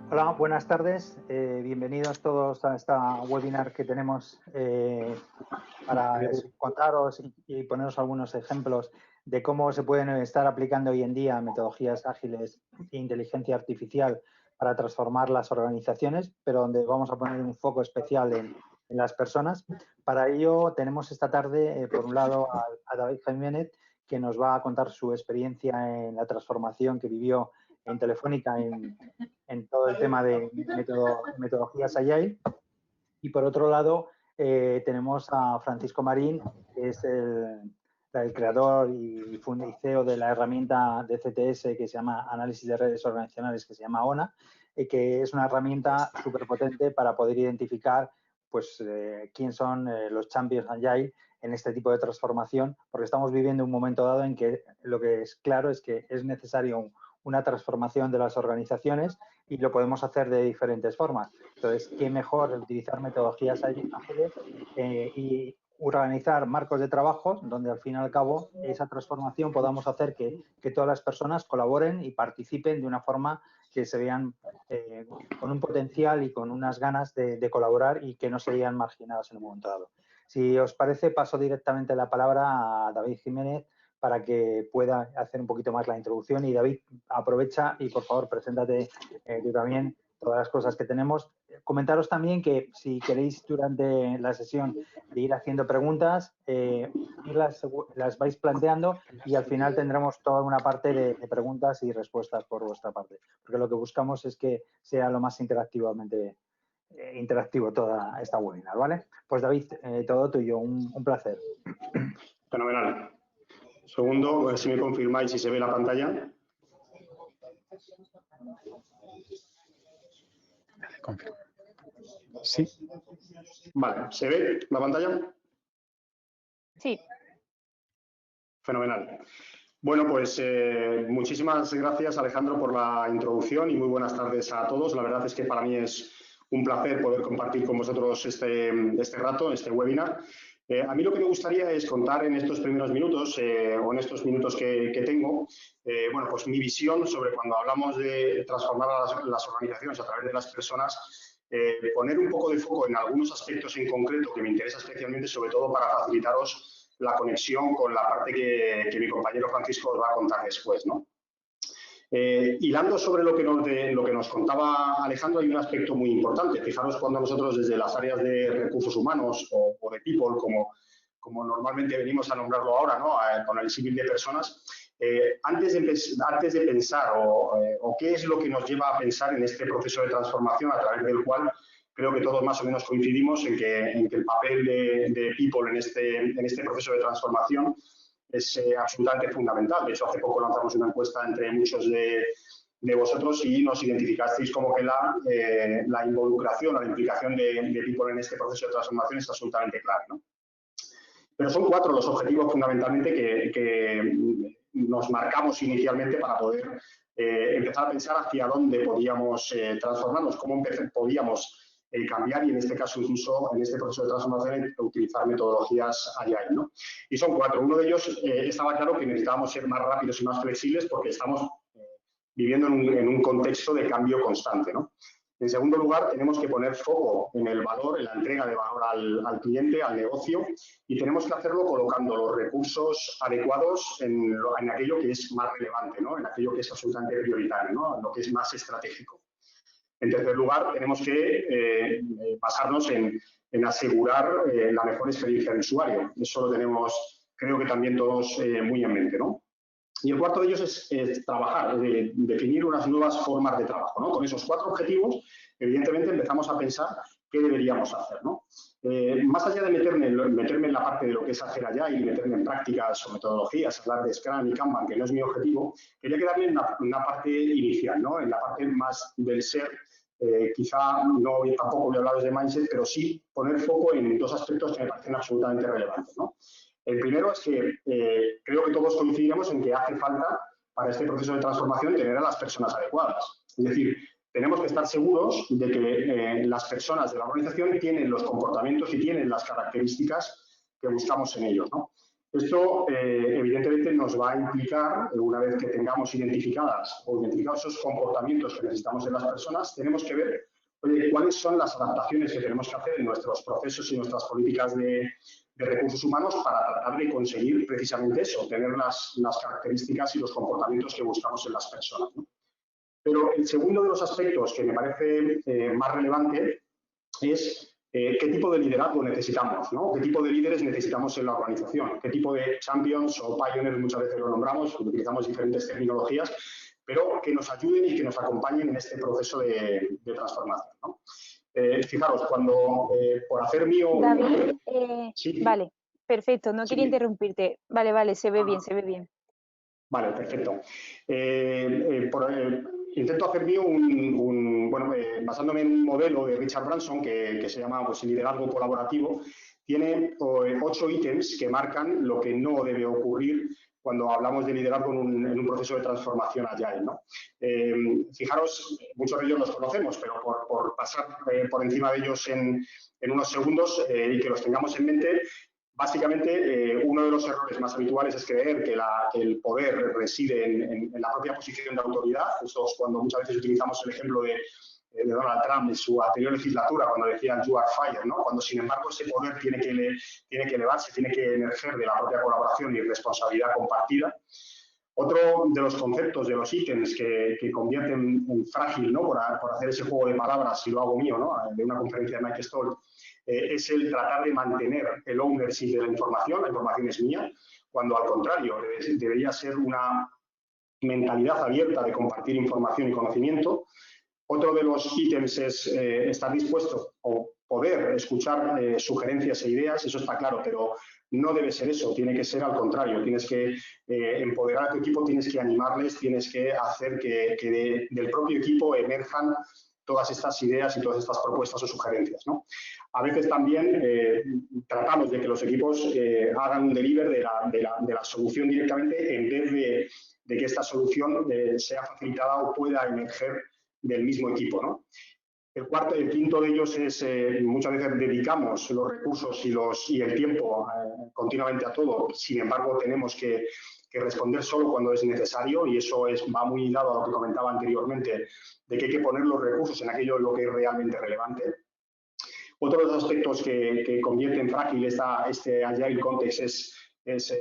Hola, buenas tardes. Bienvenidos todos a esta webinar que tenemos para contaros y poneros algunos ejemplos de cómo se pueden estar aplicando hoy en día metodologías ágiles e inteligencia artificial para transformar las organizaciones, pero donde vamos a poner un foco especial en las personas. Para ello tenemos esta tarde, por un lado, a David Jiménez, que nos va a contar su experiencia en la transformación que vivió en Telefónica en todo el tema de metodologías Agile. Y por otro lado, tenemos a Francisco Marín, que es el creador y CEO de la herramienta de CTS que se llama Análisis de Redes Organizacionales, que se llama ONA, que es una herramienta súper potente para poder identificar pues, quién son los champions Agile en este tipo de transformación, porque estamos viviendo un momento dado en que lo que es claro es que es necesario una transformación de las organizaciones y lo podemos hacer de diferentes formas. Entonces, qué mejor utilizar metodologías ágiles y organizar marcos de trabajo donde al fin y al cabo esa transformación podamos hacer que todas las personas colaboren y participen de una forma que se vean con un potencial y con unas ganas de colaborar y que no se vean marginadas en un momento dado. Si os parece, paso directamente la palabra a David Jiménez para que pueda hacer un poquito más la introducción. Y David, aprovecha y por favor preséntate tú también todas las cosas que tenemos. Comentaros también que si queréis durante la sesión de ir haciendo preguntas, las vais planteando y al final tendremos toda una parte de preguntas y respuestas por vuestra parte. Porque lo que buscamos es que sea lo más interactivo toda esta webinar, ¿vale? Pues David, todo tuyo, un placer. Fenomenal. Segundo, a ver si me confirmáis si se ve la pantalla. Sí. Vale, ¿se ve la pantalla? Sí. Fenomenal. Bueno, pues muchísimas gracias, Alejandro, por la introducción y muy buenas tardes a todos. La verdad es que para mí es un placer poder compartir con vosotros este rato, este webinar. A mí lo que me gustaría es contar en estos primeros minutos o en estos minutos que tengo, bueno, pues mi visión sobre cuando hablamos de transformar a las organizaciones a través de las personas, poner un poco de foco en algunos aspectos en concreto que me interesa especialmente, sobre todo para facilitaros la conexión con la parte que mi compañero Francisco os va a contar después, ¿no? Hilando sobre lo que nos contaba Alejandro, hay un aspecto muy importante. Fijaros cuando nosotros desde las áreas de recursos humanos o de people, como normalmente venimos a nombrarlo ahora, ¿no? Con el símil de personas, antes de pensar o qué es lo que nos lleva a pensar en este proceso de transformación a través del cual creo que todos más o menos coincidimos en que el papel de people en este proceso de transformación es absolutamente fundamental. De hecho, hace poco lanzamos una encuesta entre muchos de vosotros y nos identificasteis como que la involucración o la implicación de people en este proceso de transformación es absolutamente clara, ¿no? Pero son 4 los objetivos fundamentalmente que nos marcamos inicialmente para poder empezar a pensar hacia dónde podíamos transformarnos, cómo podíamos cambiar y en este caso incluso en este proceso de transformación utilizar metodologías Agile, ¿no? Y son 4. Uno de ellos estaba claro que necesitábamos ser más rápidos y más flexibles porque estamos viviendo en un contexto de cambio constante, ¿no? En segundo lugar, tenemos que poner foco en el valor, en la entrega de valor al cliente, al negocio, y tenemos que hacerlo colocando los recursos adecuados en aquello que es más relevante, ¿no? En aquello que es absolutamente prioritario, ¿no? En lo que es más estratégico. En tercer lugar, tenemos que basarnos en asegurar la mejor experiencia del usuario. Eso lo tenemos, creo que también todos muy en mente, ¿no? Y el cuarto de ellos es trabajar, definir unas nuevas formas de trabajo, ¿no? Con esos 4 objetivos, evidentemente, empezamos a pensar qué deberíamos hacer, ¿no? Más allá de meterme en la parte de lo que es hacer allá y meterme en prácticas o metodologías, hablar de Scrum y Kanban, que no es mi objetivo, quería quedarme en una parte inicial, ¿no? En la parte más del ser. Quizá tampoco voy a hablar de mindset, pero sí poner foco en 2 aspectos que me parecen absolutamente relevantes, ¿no? El primero es que creo que todos coincidimos en que hace falta para este proceso de transformación tener a las personas adecuadas. Es decir, tenemos que estar seguros de que las personas de la organización tienen los comportamientos y tienen las características que buscamos en ellos, ¿no? Esto, evidentemente, nos va a implicar, una vez que tengamos identificados esos comportamientos que necesitamos en las personas, tenemos que ver, oye, cuáles son las adaptaciones que tenemos que hacer en nuestros procesos y nuestras políticas de recursos humanos para tratar de conseguir precisamente eso, tener las características y los comportamientos que buscamos en las personas, ¿no? Pero el segundo de los aspectos que me parece más relevante es qué tipo de liderazgo necesitamos, ¿no? ¿Qué tipo de líderes necesitamos en la organización? ¿Qué tipo de champions o pioneers, muchas veces lo nombramos, utilizamos diferentes terminologías, pero que nos ayuden y que nos acompañen en este proceso de transformación, ¿no? Fijaros, cuando por hacer mío... David, ¿Sí? vale, perfecto, no Sí. quería interrumpirte. Vale, se ve bien, se ve bien. Vale, perfecto. Intento hacer mío basándome en un modelo de Richard Branson que se llama pues, liderazgo colaborativo. Tiene 8 ítems que marcan lo que no debe ocurrir cuando hablamos de liderazgo en un proceso de transformación agile, ¿no? Fijaros, muchos de ellos los conocemos, pero por pasar por encima de ellos en unos segundos y que los tengamos en mente, básicamente, uno de los errores más habituales es creer que el poder reside en la propia posición de autoridad. Eso es cuando muchas veces utilizamos el ejemplo de Donald Trump en su anterior legislatura, cuando decían "you are fired", ¿no? Cuando, sin embargo, ese poder tiene que elevarse, tiene que emerger de la propia colaboración y responsabilidad compartida. Otro de los conceptos, de los ítems que convierten en frágil, ¿no? por hacer ese juego de palabras, si lo hago mío, ¿no? De una conferencia de Mike Stoll, es el tratar de mantener el ownership de la información es mía, cuando al contrario debería ser una mentalidad abierta de compartir información y conocimiento. Otro de los ítems es estar dispuesto o poder escuchar sugerencias e ideas, eso está claro, pero no debe ser eso, tiene que ser al contrario, tienes que empoderar a tu equipo, tienes que animarles, tienes que hacer que del propio equipo emerjan todas estas ideas y todas estas propuestas o sugerencias, ¿no? A veces también tratamos de que los equipos hagan un deliver de la solución directamente en vez de que esta solución sea facilitada o pueda emerger del mismo equipo, ¿no? El quinto de ellos es, muchas veces dedicamos los recursos y el tiempo continuamente a todo, sin embargo tenemos que responder solo cuando es necesario y eso va muy ligado a lo que comentaba anteriormente, de que hay que poner los recursos en aquello en lo que es realmente relevante. Otro de los aspectos que convierten frágil este Agile Context es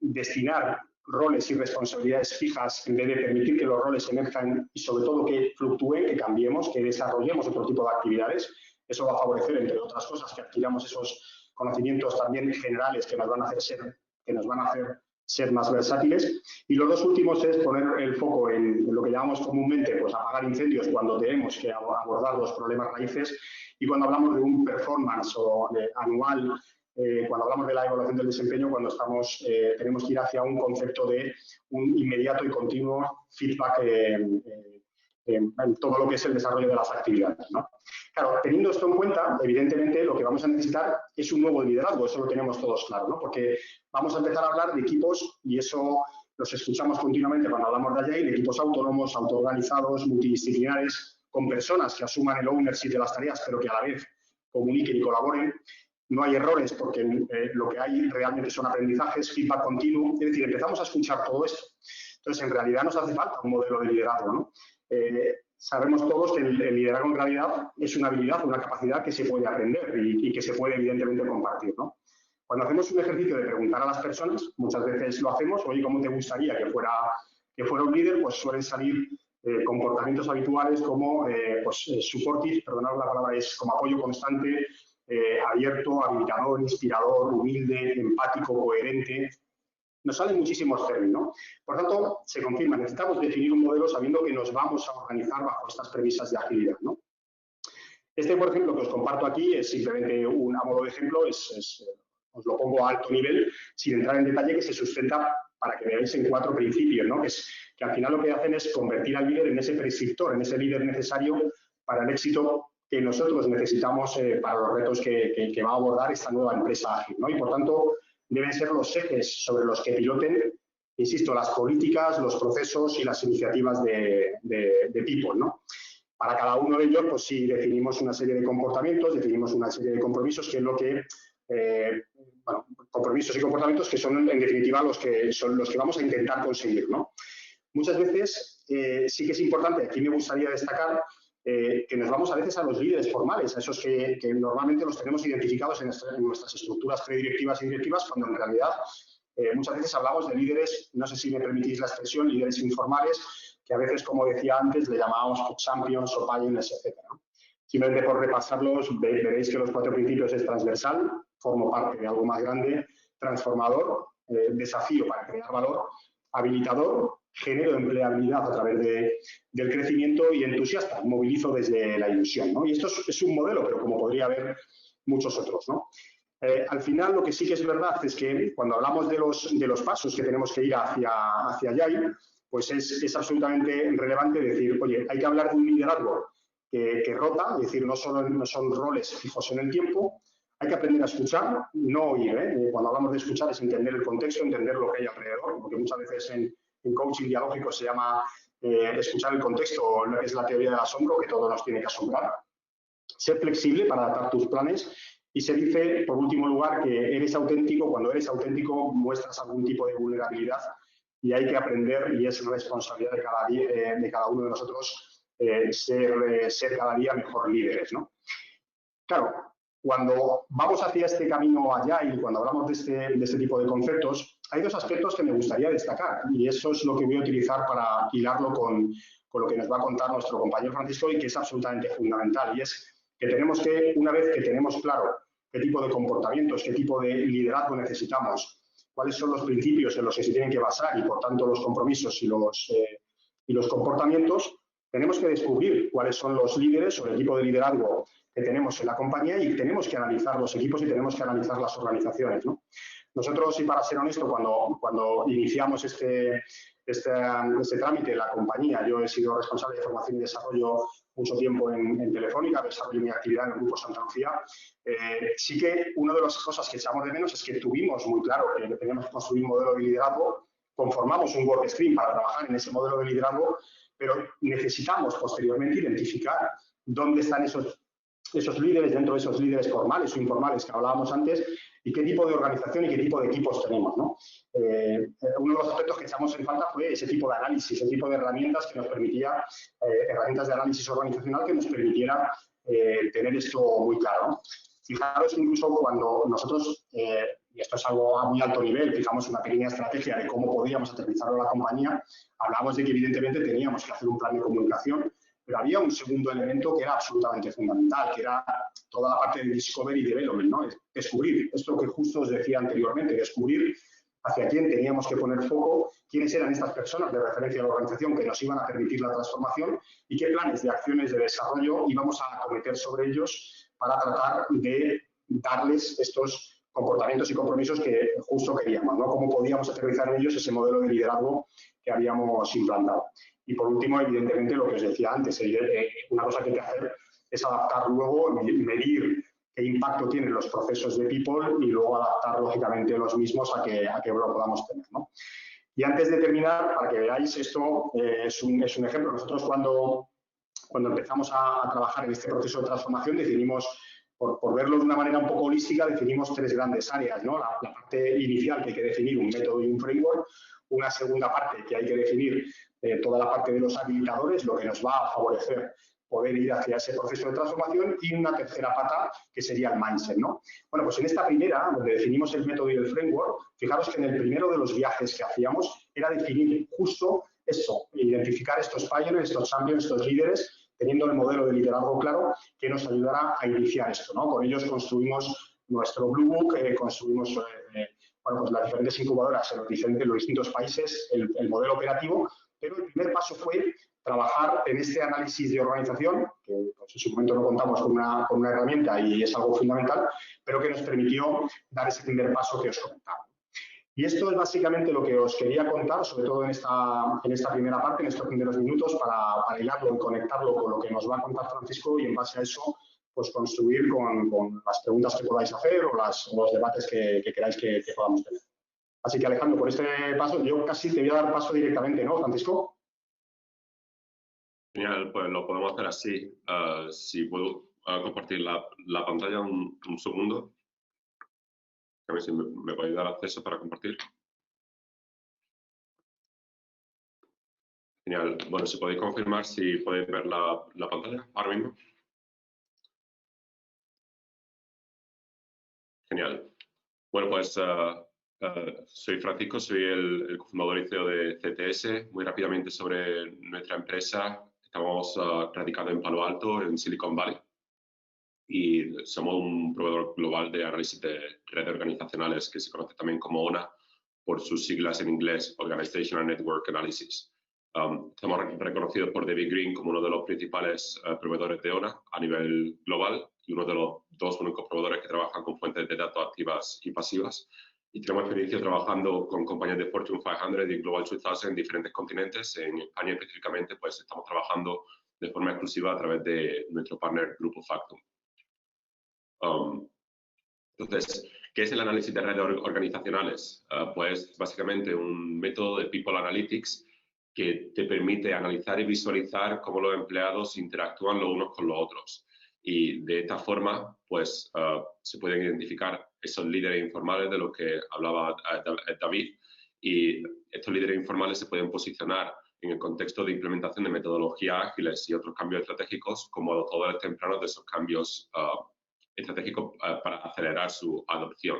destinar roles y responsabilidades fijas en vez de permitir que los roles emerjan y sobre todo que fluctúen, que cambiemos, que desarrollemos otro tipo de actividades. Eso va a favorecer, entre otras cosas, que adquiramos esos conocimientos también generales que nos van a hacer ser más versátiles. Y los dos últimos es poner el foco en lo que llamamos comúnmente pues, apagar incendios cuando tenemos que abordar los problemas raíces y cuando hablamos de un performance anual, cuando hablamos de la evaluación del desempeño, cuando tenemos que ir hacia un concepto de un inmediato y continuo feedback en todo lo que es el desarrollo de las actividades, ¿no? Claro, teniendo esto en cuenta, evidentemente lo que vamos a necesitar es un nuevo liderazgo, eso lo tenemos todos claro, ¿no? Porque vamos a empezar a hablar de equipos, y eso los escuchamos continuamente cuando hablamos de Agile, de equipos autónomos, autoorganizados, multidisciplinares, con personas que asuman el ownership de las tareas, pero que a la vez comuniquen y colaboren. No hay errores porque lo que hay realmente son aprendizajes, feedback continuo, es decir, empezamos a escuchar todo esto. Entonces, en realidad nos hace falta un modelo de liderazgo, ¿no? Sabemos todos que el liderazgo en realidad es una habilidad, una capacidad que se puede aprender y que se puede evidentemente compartir, ¿no? Cuando hacemos un ejercicio de preguntar a las personas, muchas veces lo hacemos, oye, ¿cómo te gustaría que fuera un líder? Pues suelen salir comportamientos habituales como supportive, perdonad la palabra, es como apoyo constante, abierto, habilitador, inspirador, humilde, empático, coherente. Nos salen muchísimos términos. Por tanto, se confirma, necesitamos definir un modelo sabiendo que nos vamos a organizar bajo estas premisas de agilidad, ¿no? Este, por ejemplo, que os comparto aquí es simplemente a modo de ejemplo, os lo pongo a alto nivel, sin entrar en detalle, que se sustenta, para que veáis, en 4 principios, ¿no? Que al final lo que hacen es convertir al líder en ese prescriptor, en ese líder necesario para el éxito que nosotros necesitamos para los retos que va a abordar esta nueva empresa ágil, ¿no? Y, por tanto, deben ser los ejes sobre los que piloten, insisto, las políticas, los procesos y las iniciativas de people, ¿no? Para cada uno de ellos, pues sí, definimos una serie de comportamientos, definimos una serie de compromisos, que es lo que, compromisos y comportamientos que son, en definitiva, los que vamos a intentar conseguir, ¿no? Muchas veces sí que es importante, aquí me gustaría destacar, que nos vamos a veces a los líderes formales, a esos que normalmente los tenemos identificados en nuestras estructuras predirectivas y directivas, cuando en realidad muchas veces hablamos de líderes, no sé si me permitís la expresión, líderes informales, que a veces, como decía antes, le llamábamos champions o pioneers, etcétera, ¿no? Simplemente por repasarlos, veréis que los 4 principios es transversal, formo parte de algo más grande, transformador, desafío para crear valor, habilitador, genero empleabilidad a través del crecimiento y entusiasta, movilizo desde la ilusión, ¿no? Y esto es un modelo, pero como podría haber muchos otros, ¿no? Al final, lo que sí que es verdad es que cuando hablamos de los pasos que tenemos que ir hacia allá, pues es absolutamente relevante decir, oye, hay que hablar de un liderazgo que rota, es decir, no son roles fijos en el tiempo. Hay que aprender a escuchar, no oír, ¿eh? Cuando hablamos de escuchar es entender el contexto, entender lo que hay alrededor, porque muchas veces en coaching dialógico se llama escuchar el contexto, es la teoría del asombro, que todo nos tiene que asombrar. Ser flexible para adaptar tus planes y se dice, por último lugar, que eres auténtico. Cuando eres auténtico muestras algún tipo de vulnerabilidad y hay que aprender, y es responsabilidad de cada uno de nosotros ser cada día mejor líderes, ¿no? Claro, cuando vamos hacia este camino allá y cuando hablamos de este tipo de conceptos, hay 2 aspectos que me gustaría destacar y eso es lo que voy a utilizar para hilarlo con lo que nos va a contar nuestro compañero Francisco y que es absolutamente fundamental, y es que tenemos que, una vez que tenemos claro qué tipo de comportamientos, qué tipo de liderazgo necesitamos, cuáles son los principios en los que se tienen que basar y, por tanto, los compromisos y los comportamientos, tenemos que descubrir cuáles son los líderes o el equipo de liderazgo que tenemos en la compañía y tenemos que analizar los equipos y tenemos que analizar las organizaciones, ¿no? Nosotros, y para ser honesto, cuando iniciamos este trámite en la compañía, yo he sido responsable de formación y desarrollo mucho tiempo en Telefónica, desarrollo mi actividad en el Grupo Santa Lucía. Sí que una de las cosas que echamos de menos es que tuvimos muy claro que teníamos que construir un modelo de liderazgo, conformamos un work stream para trabajar en ese modelo de liderazgo, pero necesitamos posteriormente identificar dónde están esos líderes dentro de esos líderes formales o informales que hablábamos antes y qué tipo de organización y qué tipo de equipos tenemos, ¿no? Uno de los aspectos que echamos en falta fue ese tipo de análisis, ese tipo de herramientas que nos permitía, herramientas de análisis organizacional que nos permitiera tener esto muy claro, ¿no? Fijaros incluso cuando nosotros, y esto es algo a muy alto nivel, fijamos una pequeña estrategia de cómo podíamos aterrizarlo a la compañía, hablamos de que evidentemente teníamos que hacer un plan de comunicación, pero había un segundo elemento que era absolutamente fundamental, que era toda la parte de discovery development, ¿no? Descubrir, esto que justo os decía anteriormente, descubrir hacia quién teníamos que poner foco, quiénes eran estas personas de referencia a la organización que nos iban a permitir la transformación y qué planes de acciones de desarrollo íbamos a acometer sobre ellos para tratar de darles estos comportamientos y compromisos que justo queríamos, ¿no? Cómo podíamos aterrizar en ellos ese modelo de liderazgo que habíamos implantado. Y por último, evidentemente, lo que os decía antes, una cosa que hay que hacer es adaptar luego, medir qué impacto tienen los procesos de people y luego adaptar, lógicamente, los mismos a que lo podamos tener, ¿no? Y antes de terminar, para que veáis, esto es un ejemplo. Nosotros cuando empezamos a trabajar en este proceso de transformación definimos, por verlo de una manera un poco holística, definimos 3 grandes áreas, ¿no? La parte inicial, que hay que definir un método y un framework. Una segunda parte, que hay que definir toda la parte de los habilitadores, lo que nos va a favorecer poder ir hacia ese proceso de transformación, y una tercera pata, que sería el mindset, ¿no? Bueno, pues en esta primera, donde definimos el método y el framework, fijaros que en el primero de los viajes que hacíamos era definir justo eso, identificar estos pioneers, estos champions, estos líderes, teniendo el modelo de liderazgo claro que nos ayudará a iniciar esto, ¿no? Con ellos construimos nuestro Blue Book, construimos bueno, pues las diferentes incubadoras en los distintos países, el modelo operativo, pero el primer paso fue trabajar en este análisis de organización, que pues, en su momento no contamos con una herramienta y es algo fundamental, pero que nos permitió dar ese primer paso que os comentaba. Y esto es básicamente lo que os quería contar, sobre todo en esta primera parte, en estos primeros minutos, para hilarlo y conectarlo con lo que nos va a contar Francisco y en base a eso pues construir con las preguntas que podáis hacer o los debates que queráis que podamos tener. Así que, Alejandro, por este paso, yo casi te voy a dar paso directamente, ¿no, Francisco? Genial, pues lo podemos hacer así. Si puedo compartir la pantalla un segundo. A ver si me podéis dar acceso para compartir. Genial. Bueno, si podéis confirmar si podéis ver la pantalla ahora mismo. Genial. Bueno, pues soy Francisco, soy el cofundador y CEO de CTS. Muy rápidamente sobre nuestra empresa. Estamos radicados en Palo Alto, en Silicon Valley. Y somos un proveedor global de análisis de redes organizacionales, que se conoce también como ONA, por sus siglas en inglés, Organizational Network Analysis. Estamos reconocidos por David Green como uno de los principales proveedores de ONA a nivel global y uno de los dos únicos proveedores que trabajan con fuentes de datos activas y pasivas. Y tenemos experiencia trabajando con compañías de Fortune 500 y Global 2000 en diferentes continentes. En España específicamente, pues estamos trabajando de forma exclusiva a través de nuestro partner Grupo Factum. Entonces, ¿qué es el análisis de redes organizacionales? Pues básicamente un método de People Analytics que te permite analizar y visualizar cómo los empleados interactúan los unos con los otros. Y de esta forma, pues se pueden identificar esos líderes informales de los que hablaba David. Y estos líderes informales se pueden posicionar en el contexto de implementación de metodologías ágiles y otros cambios estratégicos como adoptadores tempranos de esos cambios estratégicos para acelerar su adopción.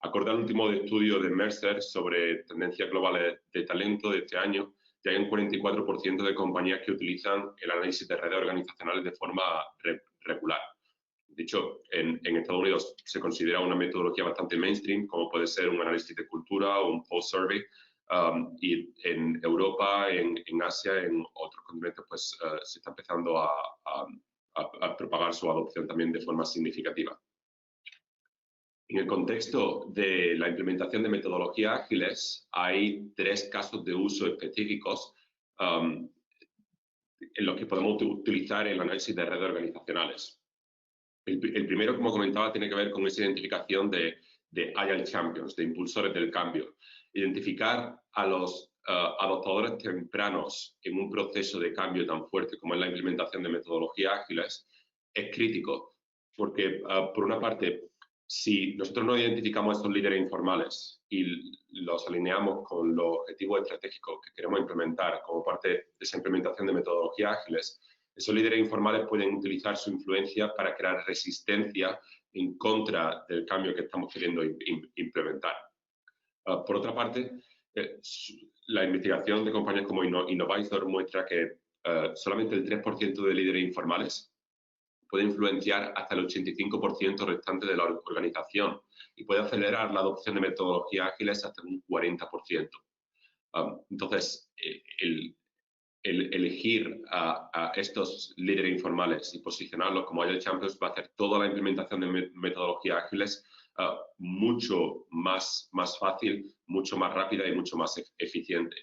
Acorde al último estudio de Mercer sobre tendencias globales de talento de este año, ya hay un 44% de compañías que utilizan el análisis de redes organizacionales de forma regular. De hecho, en Estados Unidos se considera una metodología bastante mainstream, como puede ser un análisis de cultura o un pulse survey, y en Europa, en Asia, en otros continentes, pues se está empezando a propagar su adopción también de forma significativa. En el contexto de la implementación de metodologías ágiles, hay 3 casos de uso específicos en los que podemos utilizar el análisis de redes organizacionales. El primero, como comentaba, tiene que ver con esa identificación de Agile Champions, de impulsores del cambio. Identificar a los adoptadores tempranos en un proceso de cambio tan fuerte como es la implementación de metodologías ágiles es crítico, porque por una parte, si nosotros no identificamos a estos líderes informales y los alineamos con los objetivos estratégicos que queremos implementar como parte de esa implementación de metodologías ágiles, esos líderes informales pueden utilizar su influencia para crear resistencia en contra del cambio que estamos queriendo implementar. Por otra parte, la investigación de compañías como Innovisor muestra que solamente el 3% de líderes informales puede influenciar hasta el 85% restante de la organización y puede acelerar la adopción de metodologías ágiles hasta un 40%. Entonces, el elegir a estos líderes informales y posicionarlos como Agile Champions va a hacer toda la implementación de metodologías ágiles mucho más fácil, mucho más rápida y mucho más eficiente.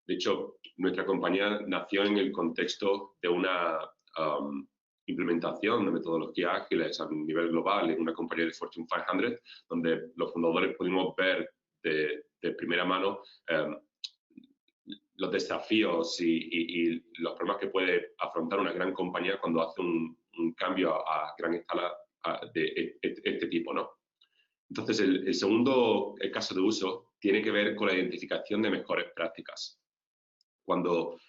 De hecho, nuestra compañía nació en el contexto de una implementación de metodologías ágiles a nivel global en una compañía de Fortune 500, donde los fundadores pudimos ver de primera mano los desafíos y los problemas que puede afrontar una gran compañía cuando hace un cambio a gran escala de este tipo, ¿no? Entonces, el segundo caso de uso tiene que ver con la identificación de mejores prácticas. Cuando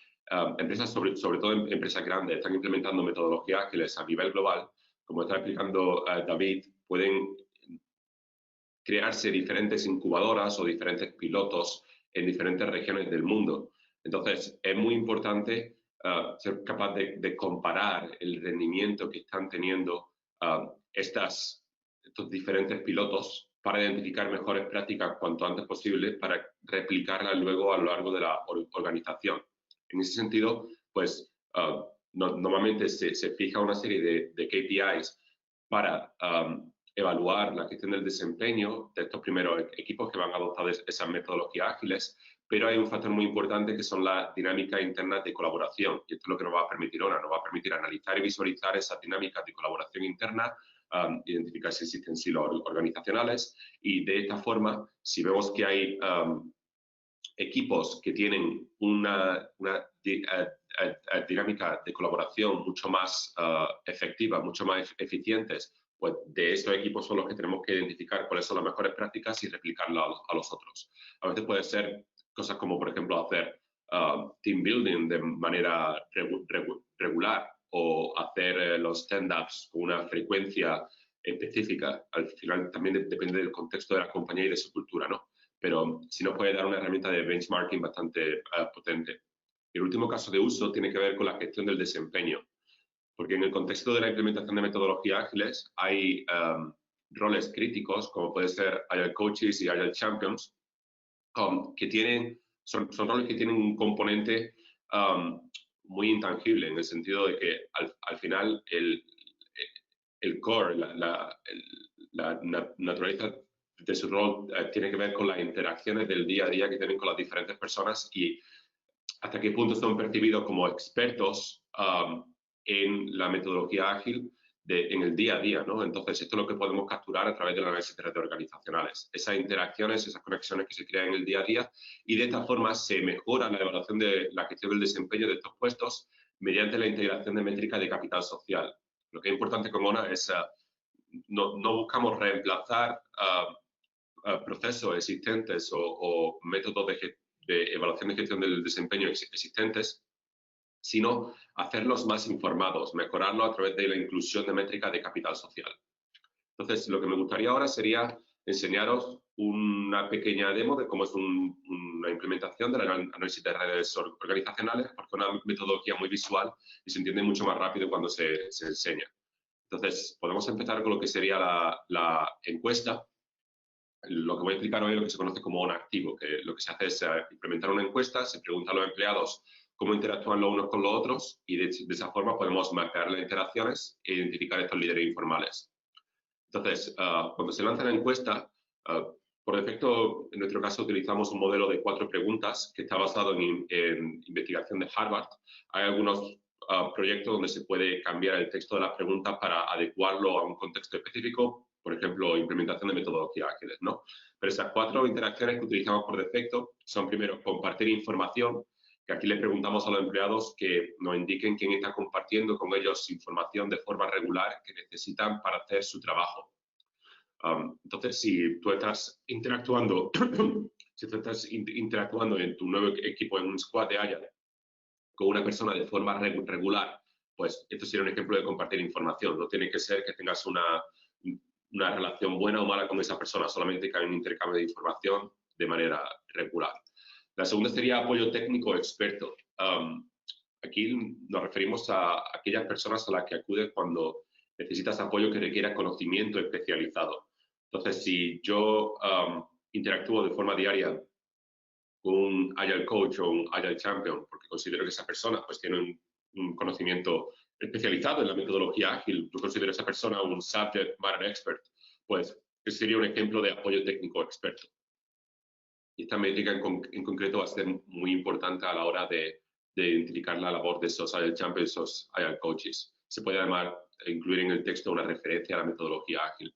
empresas, sobre todo empresas grandes, están implementando metodologías ágiles a nivel global, como está explicando David, pueden crearse diferentes incubadoras o diferentes pilotos en diferentes regiones del mundo. Entonces, es muy importante ser capaz de comparar el rendimiento que están teniendo estos diferentes pilotos para identificar mejores prácticas cuanto antes posible para replicarlas luego a lo largo de la organización. En ese sentido, pues normalmente se fija una serie de KPIs para evaluar la gestión del desempeño de estos primeros equipos que van a adoptar esas metodologías ágiles, pero hay un factor muy importante que son las dinámicas internas de colaboración, y esto es lo que nos va a permitir ONA, nos va a permitir analizar y visualizar esas dinámicas de colaboración interna, identificar si existen silos organizacionales, y de esta forma, si vemos que hay equipos que tienen una dinámica de colaboración mucho más efectiva, mucho más eficientes, pues de esos equipos son los que tenemos que identificar cuáles son las mejores prácticas y replicarlas a los otros. A veces puede ser cosas como, por ejemplo, hacer team building de manera regular o hacer los stand-ups con una frecuencia específica. Al final también depende del contexto de la compañía y de su cultura, ¿no? Pero sí nos puede dar una herramienta de benchmarking bastante potente. El último caso de uso tiene que ver con la gestión del desempeño, porque en el contexto de la implementación de metodologías ágiles hay roles críticos, como puede ser Agile Coaches y Agile Champions, que son roles que tienen un componente muy intangible, en el sentido de que al final el core, la naturaleza de su rol tiene que ver con las interacciones del día a día que tienen con las diferentes personas y hasta qué punto son percibidos como expertos en la metodología ágil en el día a día, ¿no? Entonces, esto es lo que podemos capturar a través del análisis de redes organizacionales. Esas interacciones, esas conexiones que se crean en el día a día y de esta forma se mejora la evaluación de la gestión del desempeño de estos puestos mediante la integración de métricas de capital social. Lo que es importante con ONA es no buscamos reemplazar procesos existentes o métodos de evaluación de gestión del desempeño existentes, sino hacerlos más informados, mejorarlo a través de la inclusión de métricas de capital social. Entonces, lo que me gustaría ahora sería enseñaros una pequeña demo de cómo es una implementación del análisis de redes organizacionales, porque es una metodología muy visual y se entiende mucho más rápido cuando se enseña. Entonces, podemos empezar con lo que sería la encuesta. Lo que voy a explicar hoy es lo que se conoce como ONA activo, que lo que se hace es implementar una encuesta, se pregunta a los empleados cómo interactúan los unos con los otros y de esa forma podemos mapear las interacciones e identificar estos líderes informales. Entonces, cuando se lanza la encuesta, por defecto, en nuestro caso utilizamos un modelo de 4 preguntas que está basado en investigación de Harvard. Hay algunos proyectos donde se puede cambiar el texto de las preguntas para adecuarlo a un contexto específico, por ejemplo, implementación de metodologías ágiles, ¿no? Pero esas 4 interacciones que utilizamos por defecto son, primero, compartir información, que aquí le preguntamos a los empleados que nos indiquen quién está compartiendo con ellos información de forma regular que necesitan para hacer su trabajo. Entonces, si tú estás interactuando, en tu nuevo equipo, en un squad de Agile, con una persona de forma regular, pues esto sería un ejemplo de compartir información. No tiene que ser que tengas una relación buena o mala con esa persona, solamente que hay un intercambio de información de manera regular. La segunda sería apoyo técnico experto. Aquí nos referimos a aquellas personas a las que acudes cuando necesitas apoyo que requiera conocimiento especializado. Entonces, si yo interactúo de forma diaria con un Agile Coach o un Agile Champion, porque considero que esa persona pues, tiene un conocimiento especializado en la metodología ágil, yo considero a esa persona un Subject Matter Expert, pues ese sería un ejemplo de apoyo técnico experto. Y esta métrica en concreto va a ser muy importante a la hora de identificar la labor de esos Agile Champions, esos Agile Coaches. Se puede además incluir en el texto una referencia a la metodología ágil.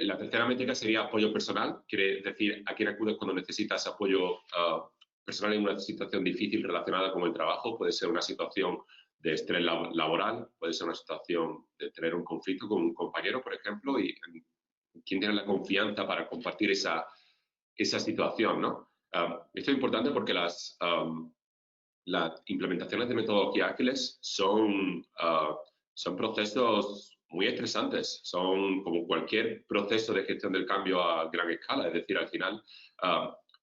La tercera métrica sería apoyo personal, quiere decir a quién acudes cuando necesitas apoyo personal en una situación difícil relacionada con el trabajo. Puede ser una situación de estrés laboral, puede ser una situación de tener un conflicto con un compañero, por ejemplo, y quién tiene la confianza para compartir esa situación, ¿no? Esto es importante porque las implementaciones de metodologías ágiles son procesos muy estresantes, son como cualquier proceso de gestión del cambio a gran escala, es decir, al final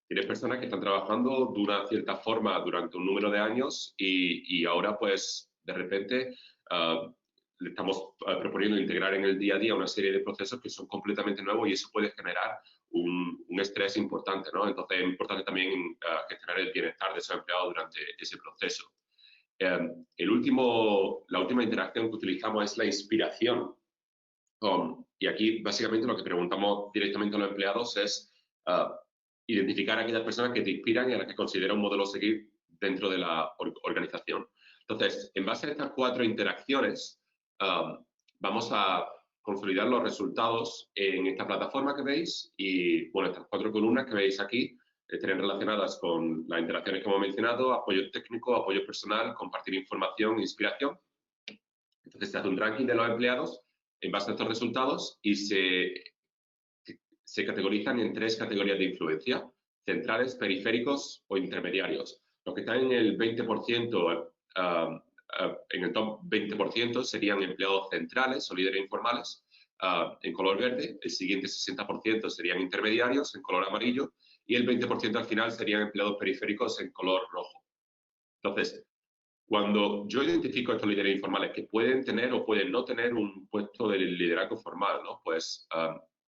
tienes personas que están trabajando de una cierta forma durante un número de años y ahora pues de repente le estamos proponiendo integrar en el día a día una serie de procesos que son completamente nuevos y eso puede generar un estrés importante, ¿no? Entonces es importante también gestionar el bienestar de esos empleados durante ese proceso. La última interacción que utilizamos es la inspiración. Y aquí básicamente lo que preguntamos directamente a los empleados es identificar a aquellas personas que te inspiran y a las que considera un modelo a seguir dentro de la organización. Entonces, en base a estas 4 interacciones, vamos a consolidar los resultados en esta plataforma que veis y, bueno, estas 4 columnas que veis aquí estarían relacionadas con las interacciones que hemos mencionado, apoyo técnico, apoyo personal, compartir información, inspiración. Entonces se hace un ranking de los empleados en base a estos resultados y se categorizan en 3 categorías de influencia: centrales, periféricos o intermediarios. Los que están en el 20%, en el top 20% serían empleados centrales o líderes informales, en color verde. El siguiente 60% serían intermediarios en color amarillo y el 20% al final serían empleados periféricos en color rojo. Entonces, cuando yo identifico a estos líderes informales que pueden tener o pueden no tener un puesto de liderazgo formal, ¿no? Pues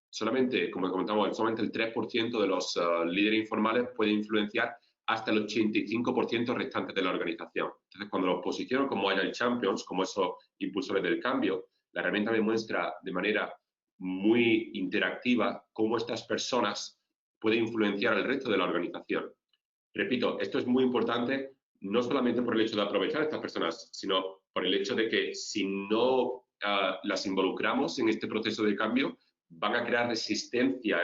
solamente, como comentamos, solamente el 3% de los líderes informales puede influenciar hasta el 85% restante de la organización. Entonces, cuando los posiciono como Agile Champions, como esos impulsores del cambio, la herramienta me muestra de manera muy interactiva cómo estas personas pueden influenciar al resto de la organización. Repito, esto es muy importante, no solamente por el hecho de aprovechar a estas personas, sino por el hecho de que si no las involucramos en este proceso de cambio, van a crear resistencia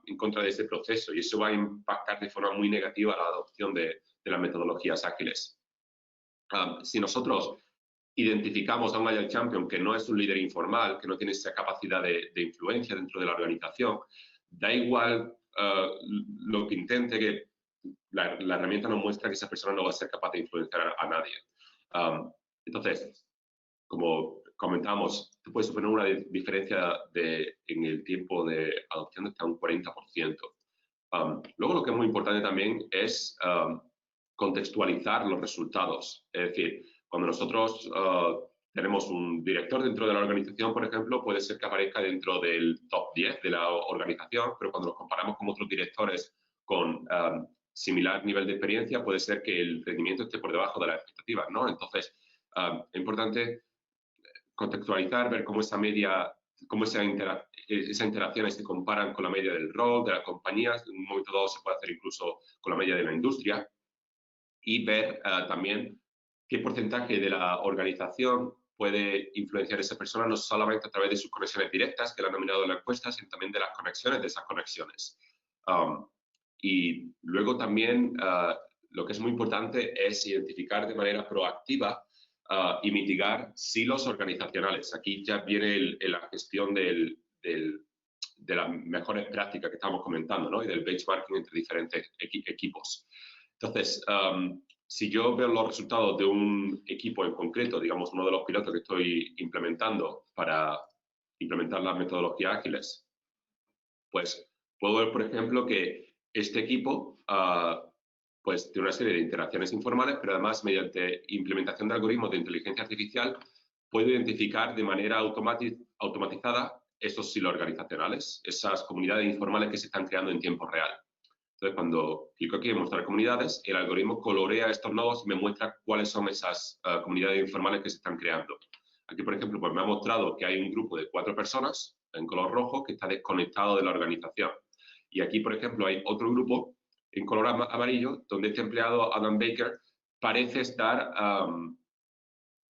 en contra de ese proceso y eso va a impactar de forma muy negativa la adopción de las metodologías ágiles. Si nosotros identificamos a un Agile Champion que no es un líder informal, que no tiene esa capacidad de influencia dentro de la organización, da igual lo que intente, que la herramienta nos muestra que esa persona no va a ser capaz de influenciar a nadie. Entonces, como comentamos, esto puede suponer una diferencia en el tiempo de adopción de hasta un 40%. Luego, lo que es muy importante también es contextualizar los resultados. Es decir, cuando nosotros tenemos un director dentro de la organización, por ejemplo, puede ser que aparezca dentro del top 10 de la organización, pero cuando nos comparamos con otros directores con similar nivel de experiencia, puede ser que el rendimiento esté por debajo de las expectativas, ¿no? Entonces, es importante contextualizar, ver cómo esa media, cómo esas interacciones se comparan con la media del rol, de las compañías. En un momento dado se puede hacer incluso con la media de la industria y ver también qué porcentaje de la organización puede influenciar a esa persona, no solamente a través de sus conexiones directas, que la han nominado en la encuesta, sino también de las conexiones de esas conexiones. Y luego también lo que es muy importante es identificar de manera proactiva y mitigar silos organizacionales. Aquí ya viene la gestión de las mejores prácticas que estamos comentando, ¿no? Y del benchmarking entre diferentes equipos. Entonces, si yo veo los resultados de un equipo en concreto, digamos uno de los pilotos que estoy implementando para implementar las metodologías ágiles, pues puedo ver, por ejemplo, que este equipo pues tiene una serie de interacciones informales, pero además mediante implementación de algoritmos de inteligencia artificial puede identificar de manera automatizada esos silos organizacionales, esas comunidades informales que se están creando en tiempo real. Entonces, cuando clico aquí en mostrar comunidades, el algoritmo colorea estos nodos y me muestra cuáles son esas comunidades informales que se están creando. Aquí, por ejemplo, pues me ha mostrado que hay un grupo de 4 personas en color rojo que está desconectado de la organización. Y aquí, por ejemplo, hay otro grupo en color amarillo donde este empleado, Adam Baker, parece estar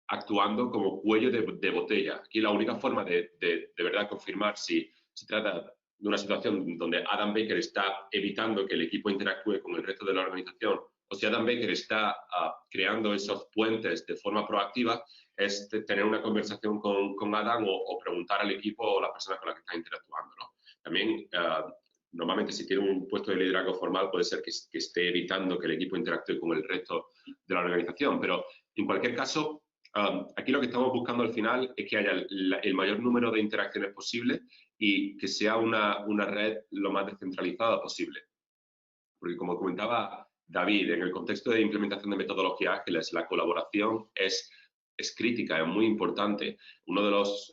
actuando como cuello de botella. Aquí la única forma de verdad confirmar si se trata de una situación donde Adam Baker está evitando que el equipo interactúe con el resto de la organización, o si Adam Baker está creando esos puentes de forma proactiva, es tener una conversación con Adam o preguntar al equipo o a la persona con la que está interactuando, ¿no? También, normalmente, si tiene un puesto de liderazgo formal, puede ser que esté evitando que el equipo interactúe con el resto de la organización, pero en cualquier caso, aquí lo que estamos buscando al final es que haya el mayor número de interacciones posible y que sea una red lo más descentralizada posible. Porque, como comentaba David, en el contexto de implementación de metodologías ágiles, la colaboración es crítica, es muy importante. Uno de los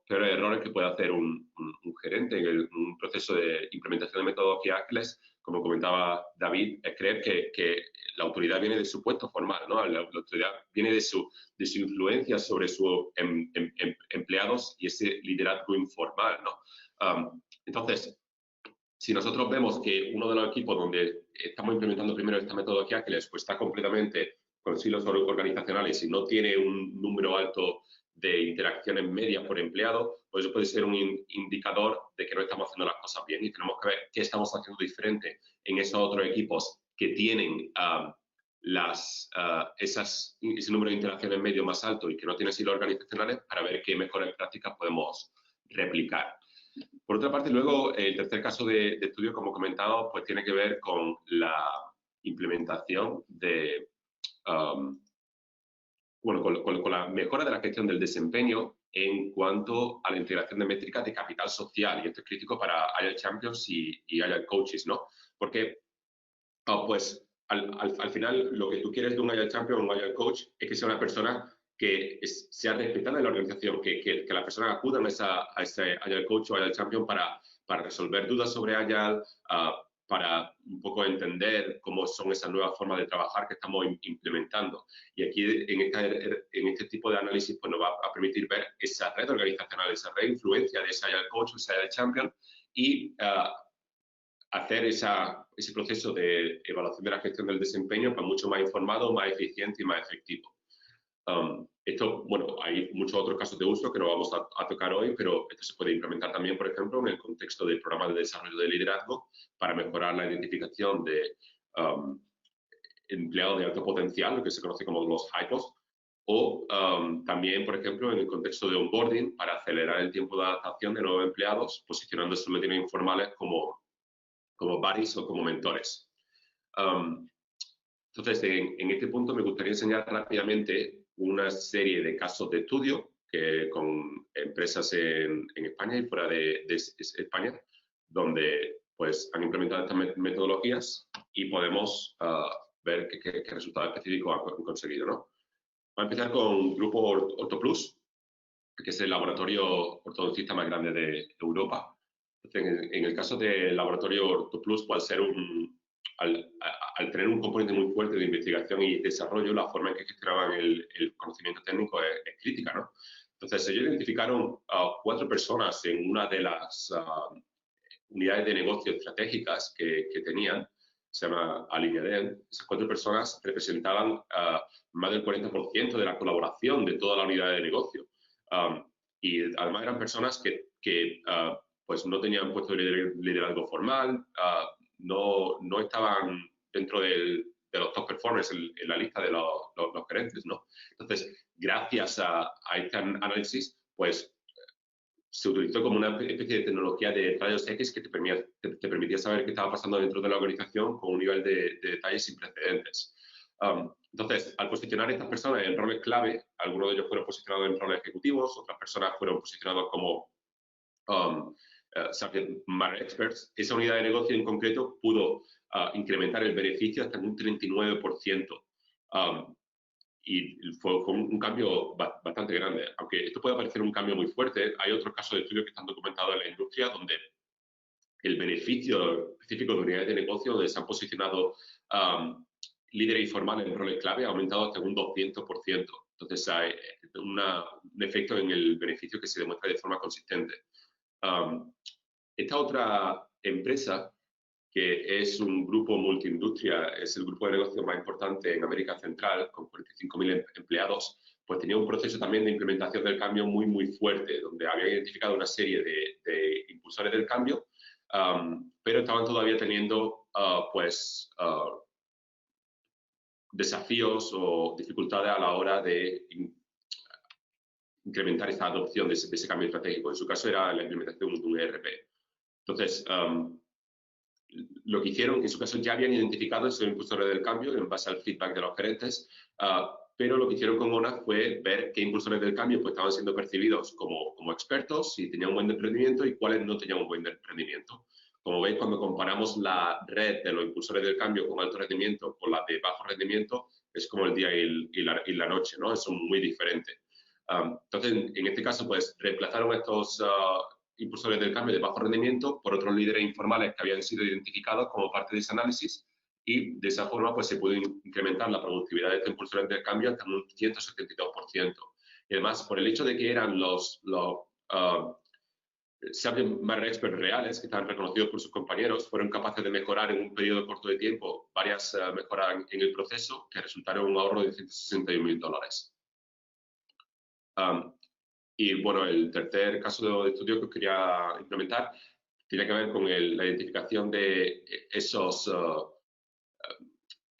peores errores que puede hacer un gerente en un proceso de implementación de metodologías ágiles, como comentaba David, es creer que la autoridad viene de su puesto formal, ¿no? La autoridad viene de su influencia sobre sus empleados y ese liderazgo informal, ¿no? Entonces, si nosotros vemos que uno de los equipos donde estamos implementando primero esta metodología ágiles pues está completamente con silos organizacionales y no tiene un número alto de interacciones medias por empleado, pues eso puede ser un indicador de que no estamos haciendo las cosas bien y tenemos que ver qué estamos haciendo diferente en esos otros equipos que tienen ese número de interacciones medio más alto y que no tiene silos organizacionales para ver qué mejores prácticas podemos replicar. Por otra parte, luego, el tercer caso de estudio, como he comentado, pues tiene que ver con la implementación de, con la mejora de la gestión del desempeño en cuanto a la integración de métricas de capital social. Y esto es crítico para Agile Champions y Agile Coaches, ¿no? Porque, pues, al final, lo que tú quieres de un Agile Champion o un Agile Coach es que sea una persona que sea respetada en la organización, que las personas acudan a ese Agile Coach o Agile Champion para resolver dudas sobre Agile, para un poco entender cómo son esas nuevas formas de trabajar que estamos implementando. Y aquí, en este tipo de análisis, pues nos va a permitir ver esa red organizacional, esa red de influencia de ese Agile Coach o ese Agile Champion y hacer ese proceso de evaluación de la gestión del desempeño pues, mucho más informado, más eficiente y más efectivo. Esto, bueno, hay muchos otros casos de uso que no vamos a tocar hoy, pero esto se puede implementar también, por ejemplo, en el contexto del programa de desarrollo de liderazgo para mejorar la identificación de empleados de alto potencial, lo que se conoce como los HIPOs, o también, por ejemplo, en el contexto de onboarding para acelerar el tiempo de adaptación de nuevos empleados, posicionando estos métodos informales como buddies o como mentores. Entonces, en este punto me gustaría enseñar rápidamente una serie de casos de estudio con empresas en España y fuera de España, donde pues, han implementado estas metodologías y podemos ver qué resultados específicos han conseguido, ¿no? Vamos a empezar con Grupo OrtoPlus, que es el laboratorio ortodoncista más grande de Europa. Entonces, en el caso del laboratorio OrtoPlus, al tener un componente muy fuerte de investigación y desarrollo, la forma en que gestionaban el conocimiento técnico es crítica, ¿no? Entonces, ellos identificaron a 4 personas en una de las unidades de negocio estratégicas que tenían, se llama Alineaden. Esas 4 personas representaban más del 40% de la colaboración de toda la unidad de negocio. Y además eran personas que pues no tenían puesto de liderazgo formal, no estaban dentro de los top performers en la lista de los gerentes, ¿no? Entonces, gracias a este análisis, pues se utilizó como una especie de tecnología de rayos X que te permitía saber qué estaba pasando dentro de la organización con un nivel de detalle sin precedentes. Entonces, al posicionar a estas personas en roles clave, algunos de ellos fueron posicionados en roles ejecutivos, otras personas fueron posicionados como subject matter experts. Esa unidad de negocio en concreto pudo incrementar el beneficio hasta un 39%. Y fue un cambio bastante grande. Aunque esto puede parecer un cambio muy fuerte, hay otros casos de estudio que están documentados en la industria donde el beneficio específico de unidades de negocio donde se han posicionado líderes informales en roles clave ha aumentado hasta un 200%. Entonces hay un efecto en el beneficio que se demuestra de forma consistente. Esta otra empresa, que es un grupo multiindustria, es el grupo de negocios más importante en América Central, con 45.000 empleados, pues tenía un proceso también de implementación del cambio muy, muy fuerte, donde había identificado una serie de impulsores del cambio, pero estaban todavía teniendo, desafíos o dificultades a la hora de incrementar esta adopción de ese cambio estratégico. En su caso era la implementación de un ERP. Entonces, lo que hicieron, en su caso ya habían identificado esos impulsores del cambio en base al feedback de los gerentes, pero lo que hicieron con ONA fue ver qué impulsores del cambio pues, estaban siendo percibidos como expertos, si tenían un buen rendimiento y cuáles no tenían un buen rendimiento. Como veis, cuando comparamos la red de los impulsores del cambio con alto rendimiento con la de bajo rendimiento, es como el día y la noche, ¿no? Son muy diferentes. Entonces, en este caso, pues reemplazaron estos impulsores del cambio de bajo rendimiento por otros líderes informales que habían sido identificados como parte de ese análisis y de esa forma pues se pudo incrementar la productividad de estos impulsores del cambio hasta un 172%. Y además, por el hecho de que eran los subject matter experts reales que estaban reconocidos por sus compañeros, fueron capaces de mejorar en un periodo corto de tiempo varias mejoras en el proceso que resultaron en un ahorro de $161.000. Y bueno, el tercer caso de estudio que os quería implementar tiene que ver con la identificación de esos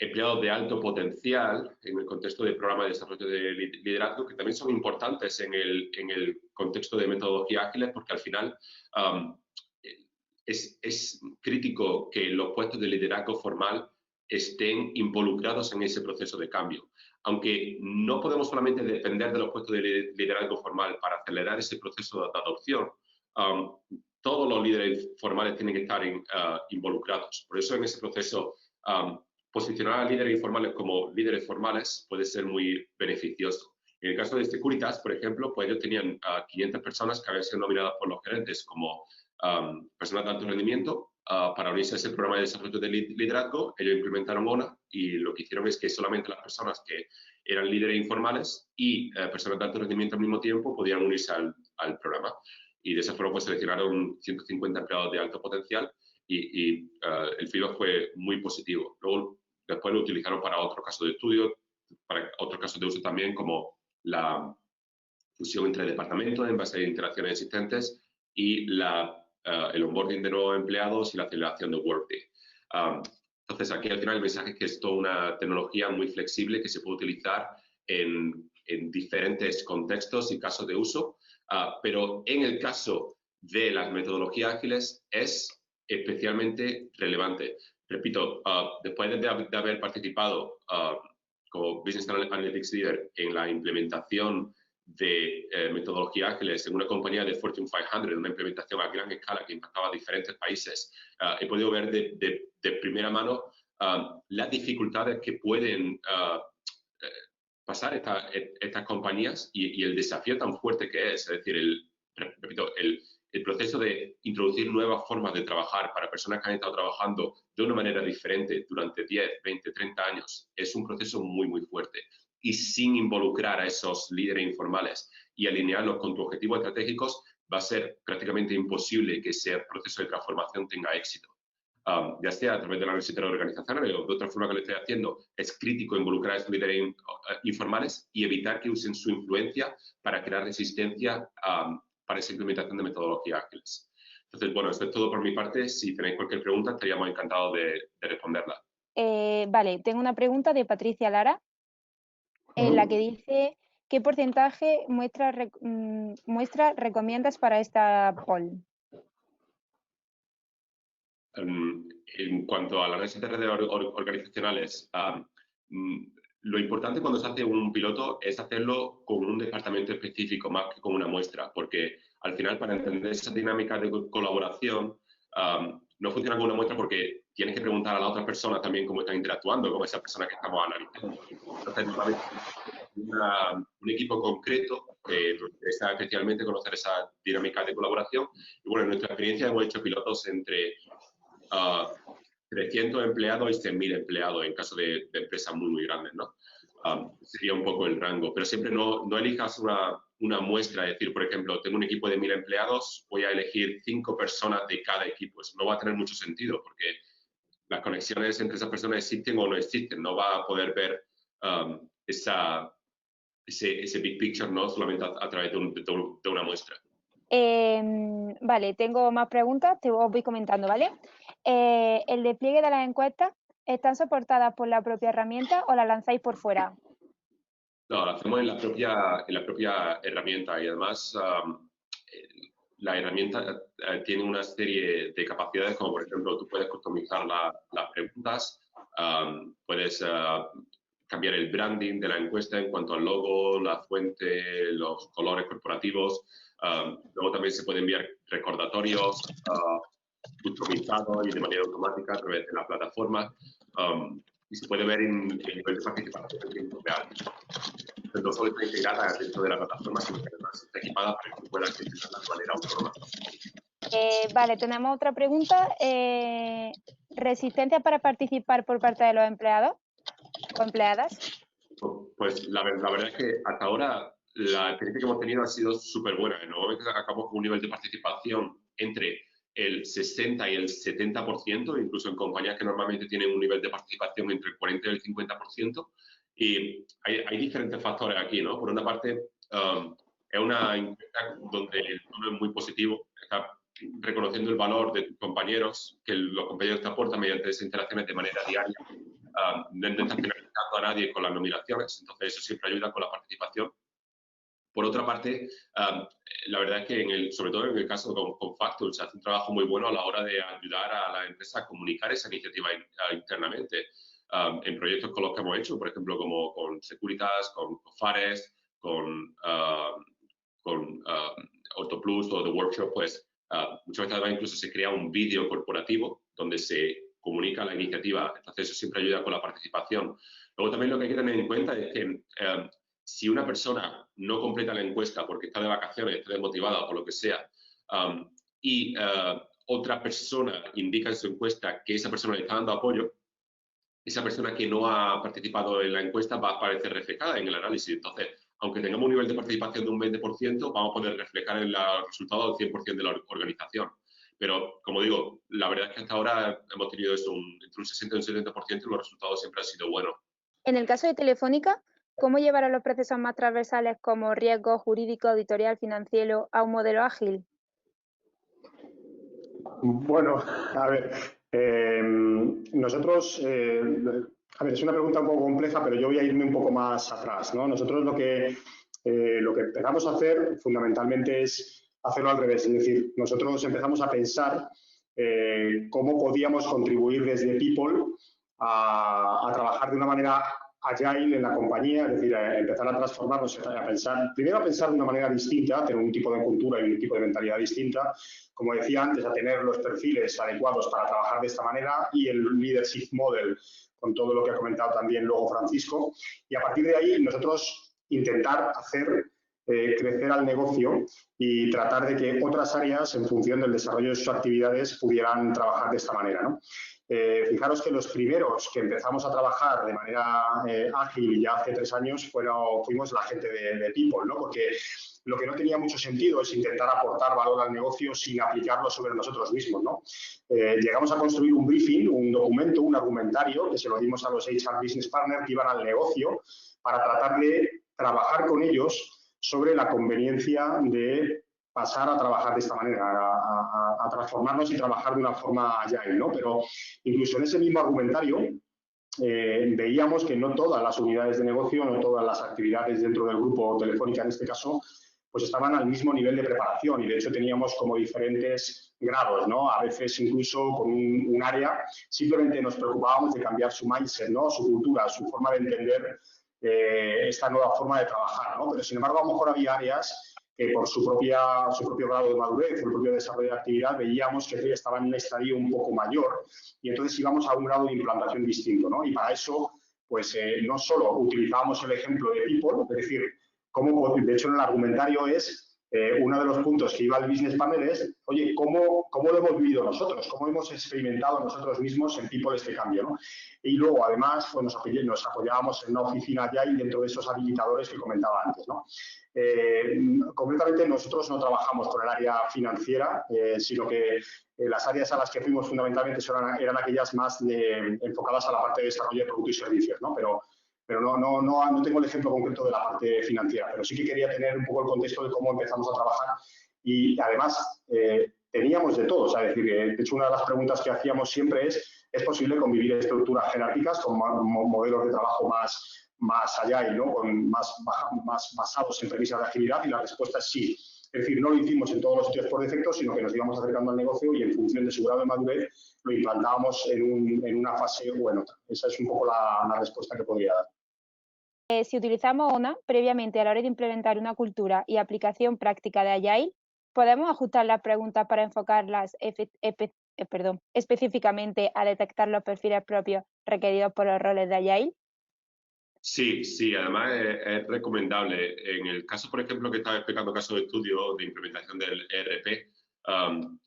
empleados de alto potencial en el contexto del programa de desarrollo de liderazgo, que también son importantes en el contexto de metodología ágiles, porque al final es crítico que los puestos de liderazgo formal estén involucrados en ese proceso de cambio. Aunque no podemos solamente depender de los puestos de liderazgo formal para acelerar ese proceso de adopción, todos los líderes formales tienen que estar involucrados. Por eso en ese proceso, posicionar a líderes informales como líderes formales puede ser muy beneficioso. En el caso de Securitas, por ejemplo, pues ellos tenían 500 personas que habían sido nominadas por los gerentes como personas de alto rendimiento para unirse a ese programa de desarrollo de liderazgo. Ellos implementaron ONA y lo que hicieron es que solamente las personas que eran líderes informales y personas de alto rendimiento al mismo tiempo podían unirse al programa. Y de esa forma pues seleccionaron 150 empleados de alto potencial y el feedback fue muy positivo. Luego, después lo utilizaron para otro caso de estudio, para otros casos de uso también, como la fusión entre departamentos en base a interacciones existentes y el onboarding de nuevos empleados y la aceleración de Workday. Entonces, aquí al final el mensaje es que es toda una tecnología muy flexible que se puede utilizar en diferentes contextos y casos de uso, pero en el caso de las metodologías ágiles es especialmente relevante. Repito, después de haber participado como Business Analytics Leader en la implementación de metodologías ágiles en una compañía de Fortune 500, una implementación a gran escala que impactaba a diferentes países, he podido ver de primera mano las dificultades que pueden pasar estas compañías y el desafío tan fuerte que es. Es decir, repito, el proceso de introducir nuevas formas de trabajar para personas que han estado trabajando de una manera diferente durante 10, 20, 30 años es un proceso muy, muy fuerte. Y sin involucrar a esos líderes informales y alinearlos con tus objetivos estratégicos, va a ser prácticamente imposible que ese proceso de transformación tenga éxito. Ya sea a través de la análisis organizacional o de otra forma que lo esté haciendo, es crítico involucrar a esos líderes informales y evitar que usen su influencia para crear resistencia para esa implementación de metodologías ágiles. Entonces, bueno, esto es todo por mi parte. Si tenéis cualquier pregunta, estaríamos encantados de responderla. Vale, tengo una pregunta de Patricia Lara, en la que dice, ¿qué porcentaje muestra recomiendas para esta poll? En cuanto a la análisis de redes organizacionales, lo importante cuando se hace un piloto es hacerlo con un departamento específico más que con una muestra, porque al final para entender esa dinámica de colaboración no funciona con una muestra porque tienes que preguntar a la otra persona también cómo están interactuando con esa persona que estamos analizando. Entonces, un equipo concreto que nos interesa especialmente conocer esa dinámica de colaboración. Y bueno, en nuestra experiencia hemos hecho pilotos entre 300 empleados y 100.000 empleados en caso de empresas muy, muy grandes, ¿no? Sería un poco el rango, pero siempre no elijas una muestra, es decir, por ejemplo, tengo un equipo de 1.000 empleados, voy a elegir 5 personas de cada equipo. Eso no va a tener mucho sentido porque las conexiones entre esas personas existen o no existen, no va a poder ver ese big picture, ¿no? Solamente a través de una muestra. Vale, tengo más preguntas, os voy comentando, ¿vale? ¿El despliegue de las encuestas están soportadas por la propia herramienta o la lanzáis por fuera? No, lo hacemos en la propia herramienta y además la herramienta tiene una serie de capacidades como por ejemplo tú puedes customizar las preguntas, puedes cambiar el branding de la encuesta en cuanto al logo, la fuente, los colores corporativos. Luego también se puede enviar recordatorios customizados y de manera automática a través de la plataforma. Y se puede ver en nivel de participación en tiempo real. No solo está integrada dentro de la plataforma, sino que además está equipada para que puedas gestionarla de manera autónoma. Vale, tenemos otra pregunta. ¿Resistencia para participar por parte de los empleados o empleadas? Pues la verdad es que hasta ahora la experiencia que hemos tenido ha sido súper buena. Normalmente acabamos con un nivel de participación entre el 60 y el 70%, incluso en compañías que normalmente tienen un nivel de participación entre el 40 y el 50%. Y hay diferentes factores aquí, ¿no? Por una parte, es una encuesta donde el tono es muy positivo, está reconociendo el valor de tus compañeros, que los compañeros te aportan mediante esas interacciones de manera diaria. no estás penalizando a nadie con las nominaciones, entonces eso siempre ayuda con la participación. Por otra parte, la verdad es que, sobre todo en el caso con Factul, se hace un trabajo muy bueno a la hora de ayudar a la empresa a comunicar esa iniciativa internamente. En proyectos con los que hemos hecho, por ejemplo, como con Securitas, con Fares, con OrtoPlus o The Workshop, pues muchas veces además incluso se crea un vídeo corporativo donde se comunica la iniciativa. Entonces eso siempre ayuda con la participación. Luego también lo que hay que tener en cuenta es que si una persona no completa la encuesta porque está de vacaciones, está desmotivada o por lo que sea, y otra persona indica en su encuesta que esa persona le está dando apoyo, esa persona que no ha participado en la encuesta va a aparecer reflejada en el análisis. Entonces, aunque tengamos un nivel de participación de un 20%, vamos a poder reflejar en el resultado del 100% de la organización. Pero, como digo, la verdad es que hasta ahora hemos tenido eso, entre un 60 y un 70% y los resultados siempre han sido buenos. En el caso de Telefónica, ¿cómo llevar a los procesos más transversales como riesgo jurídico, editorial, financiero a un modelo ágil? Bueno, a ver, nosotros, a ver, es una pregunta un poco compleja, pero yo voy a irme un poco más atrás, ¿no? Nosotros lo que empezamos a hacer fundamentalmente es hacerlo al revés, es decir, nosotros empezamos a pensar cómo podíamos contribuir desde People a trabajar de una manera agile en la compañía, es decir, a empezar a transformarnos, primero a pensar de una manera distinta, a tener un tipo de cultura y un tipo de mentalidad distinta, como decía antes, a tener los perfiles adecuados para trabajar de esta manera y el leadership model, con todo lo que ha comentado también luego Francisco, y a partir de ahí nosotros intentar hacer crecer al negocio y tratar de que otras áreas, en función del desarrollo de sus actividades, pudieran trabajar de esta manera, ¿no? Fijaros que los primeros que empezamos a trabajar de manera ágil ya hace 3 años fuimos la gente de People, ¿no? Porque lo que no tenía mucho sentido es intentar aportar valor al negocio sin aplicarlo sobre nosotros mismos, ¿no? Llegamos a construir un briefing, un documento, un argumentario que se lo dimos a los HR Business Partners que iban al negocio para tratar de trabajar con ellos sobre la conveniencia de pasar a trabajar de esta manera, a transformarnos y trabajar de una forma agile, ¿no? Pero incluso en ese mismo argumentario veíamos que no todas las unidades de negocio, no todas las actividades dentro del grupo Telefónica en este caso, pues estaban al mismo nivel de preparación y de hecho teníamos como diferentes grados, ¿no? A veces incluso con un área simplemente nos preocupábamos de cambiar su mindset, ¿no? Su cultura, su forma de entender esta nueva forma de trabajar, ¿no? Pero sin embargo a lo mejor había áreas que por su propio grado de madurez, el propio desarrollo de actividad, veíamos que estaban en un estadio un poco mayor y entonces íbamos a un grado de implantación distinto, ¿no? Y para eso, pues no solo utilizábamos el ejemplo de People, es decir, de hecho en el argumentario es uno de los puntos que iba al Business Panel es, oye, ¿cómo lo hemos vivido nosotros? ¿Cómo hemos experimentado nosotros mismos en People este cambio, ¿no? Y luego, además, pues nos apoyábamos en una oficina ya y dentro de esos habilitadores que comentaba antes, ¿no? Concretamente, nosotros no trabajamos con el área financiera, sino que las áreas a las que fuimos fundamentalmente eran aquellas más enfocadas a la parte de desarrollo de productos y servicios, ¿no? Pero no tengo el ejemplo concreto de la parte financiera, pero sí que quería tener un poco el contexto de cómo empezamos a trabajar y además teníamos de todo, o sea, es decir, de hecho una de las preguntas que hacíamos siempre ¿es posible convivir estructuras jerárquicas con modelos de trabajo más allá y ¿no? más basados en premisas de agilidad? Y la respuesta es sí. Es decir, no lo hicimos en todos los sitios por defecto, sino que nos íbamos acercando al negocio y en función de su grado de madurez lo implantábamos en una fase o en otra. Esa es un poco la respuesta que podría dar. Si utilizamos ONA previamente a la hora de implementar una cultura y aplicación práctica de Agile, ¿podemos ajustar las preguntas para enfocarlas específicamente a detectar los perfiles propios requeridos por los roles de Agile? Sí, además es recomendable. En el caso, por ejemplo, que estaba explicando caso de estudio de implementación del ERP,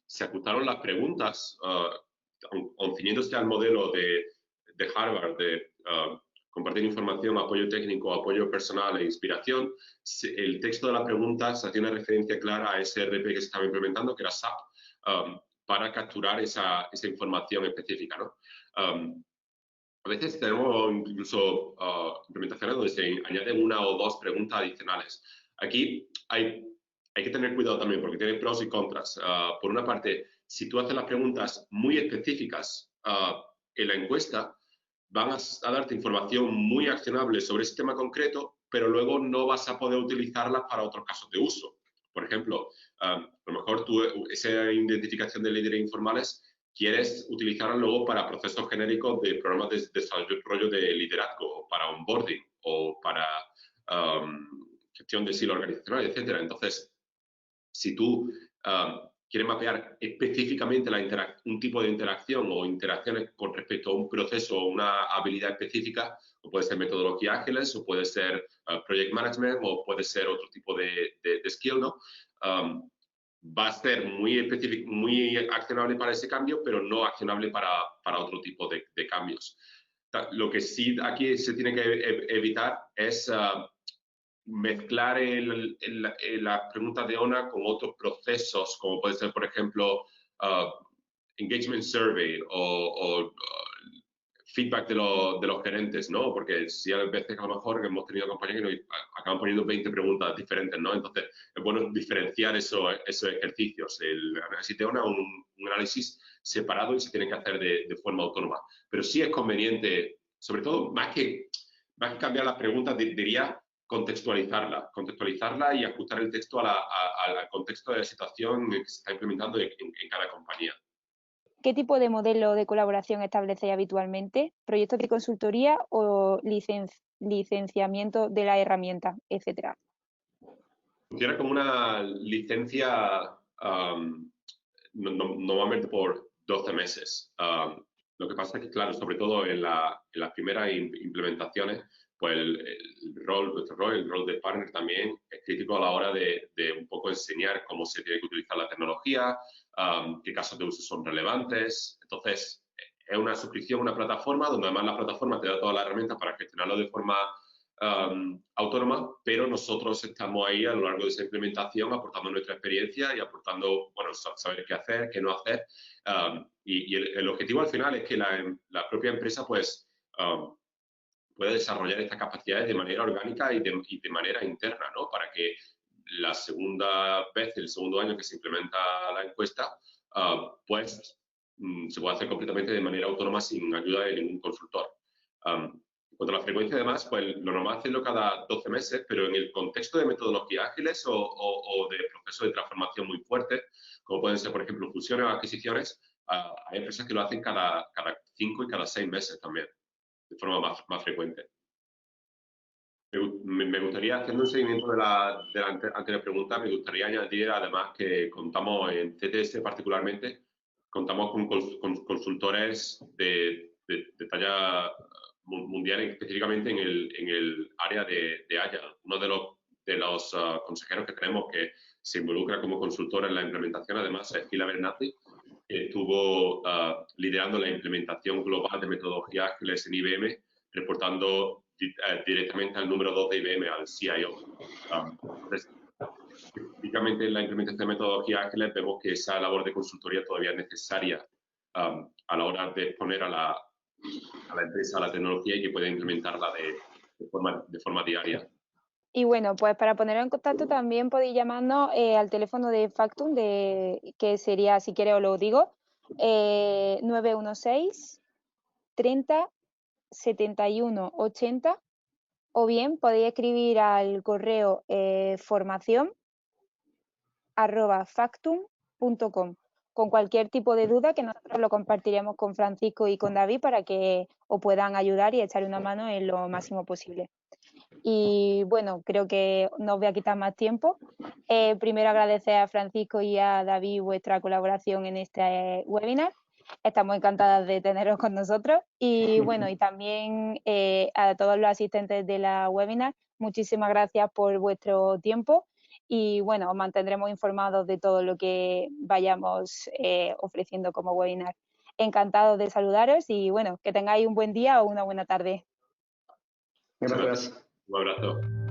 se ajustaron las preguntas, ciñéndose al modelo de Harvard de compartir información, apoyo técnico, apoyo personal e inspiración. El texto de la pregunta se hacía una referencia clara a ese ERP que se estaba implementando, que era SAP, para capturar esa información específica, ¿no? A veces tenemos incluso implementaciones donde se añaden 1 o 2 preguntas adicionales. Aquí hay que tener cuidado también porque tiene pros y contras. Por una parte, si tú haces las preguntas muy específicas en la encuesta, van a darte información muy accionable sobre ese tema concreto, pero luego no vas a poder utilizarla para otros casos de uso. Por ejemplo, a lo mejor tú esa identificación de líderes informales quieres utilizarla luego para procesos genéricos de programas de desarrollo de liderazgo, o para onboarding, o para gestión de silo organizacional, etcétera. Entonces, si tú quieres mapear específicamente un tipo de interacción o interacciones con respecto a un proceso o una habilidad específica, o puede ser metodología ágiles, o puede ser project management, o puede ser otro tipo de skill, ¿no? Va a ser muy específico, muy accionable para ese cambio, pero no accionable para otro tipo de cambios. Lo que sí aquí se tiene que evitar es mezclar las preguntas de ONA con otros procesos, como puede ser, por ejemplo, engagement survey o feedback de los gerentes, ¿no? Porque si hay veces que a lo mejor hemos tenido compañeros que acaban poniendo 20 preguntas diferentes, ¿no? Entonces, es bueno diferenciar esos ejercicios. El análisis de ONA es un análisis separado y se tiene que hacer de forma autónoma. Pero sí es conveniente, sobre todo, más que cambiar las preguntas, diría contextualizarla y ajustar el texto al contexto de la situación que se está implementando en cada compañía. ¿Qué tipo de modelo de colaboración establecéis habitualmente? ¿Proyectos de consultoría o licenciamiento de la herramienta, etcétera? Funciona como una licencia normalmente por 12 meses. Lo que pasa es que, claro, sobre todo en las primeras implementaciones, pues el rol de partner también es crítico a la hora de un poco enseñar cómo se tiene que utilizar la tecnología, qué casos de uso son relevantes. Entonces, es una suscripción a una plataforma donde además la plataforma te da todas las herramientas para gestionarlo de forma autónoma, pero nosotros estamos ahí a lo largo de esa implementación aportando nuestra experiencia y aportando, bueno, saber qué hacer, qué no hacer. Y el objetivo al final es que la propia empresa pues pueda desarrollar estas capacidades de manera orgánica y de manera interna, ¿no? Para que la segunda vez, el segundo año que se implementa la encuesta, pues se puede hacer completamente de manera autónoma sin ayuda de ningún consultor. En cuanto a la frecuencia, además, pues lo normal es hacerlo cada 12 meses, pero en el contexto de metodologías ágiles o de procesos de transformación muy fuertes, como pueden ser, por ejemplo, fusiones o adquisiciones, hay empresas que lo hacen cada 5 y cada 6 meses también, de forma más frecuente. Me gustaría, haciendo un seguimiento de la anterior pregunta, me gustaría añadir además que contamos en CTS particularmente, contamos con consultores de talla mundial, específicamente en el área de Agile. Uno de los consejeros que tenemos que se involucra como consultor en la implementación, además, es Phil Abernathy, que estuvo liderando la implementación global de metodologías ágiles en IBM, reportando directamente al número 2 de IBM, al CIO. Entonces, específicamente en la implementación de metodologías ágiles vemos que esa labor de consultoría todavía es necesaria a la hora de exponer a la empresa la tecnología y que pueda implementarla de forma diaria. Y bueno, pues para poneros en contacto también podéis llamarnos al teléfono de Factum, que sería, si queréis os lo digo, 916 30 71 80, o bien podéis escribir al correo formación@factum.com con cualquier tipo de duda, que nosotros lo compartiremos con Francisco y con David para que os puedan ayudar y echar una mano en lo máximo posible. Y bueno, creo que no os voy a quitar más tiempo. Primero agradecer a Francisco y a David vuestra colaboración en este webinar. Estamos encantadas de teneros con nosotros. Y bueno, y también a todos los asistentes de la webinar, muchísimas gracias por vuestro tiempo. Y bueno, os mantendremos informados de todo lo que vayamos ofreciendo como webinar. Encantados de saludaros y bueno, que tengáis un buen día o una buena tarde. Gracias. Un abrazo.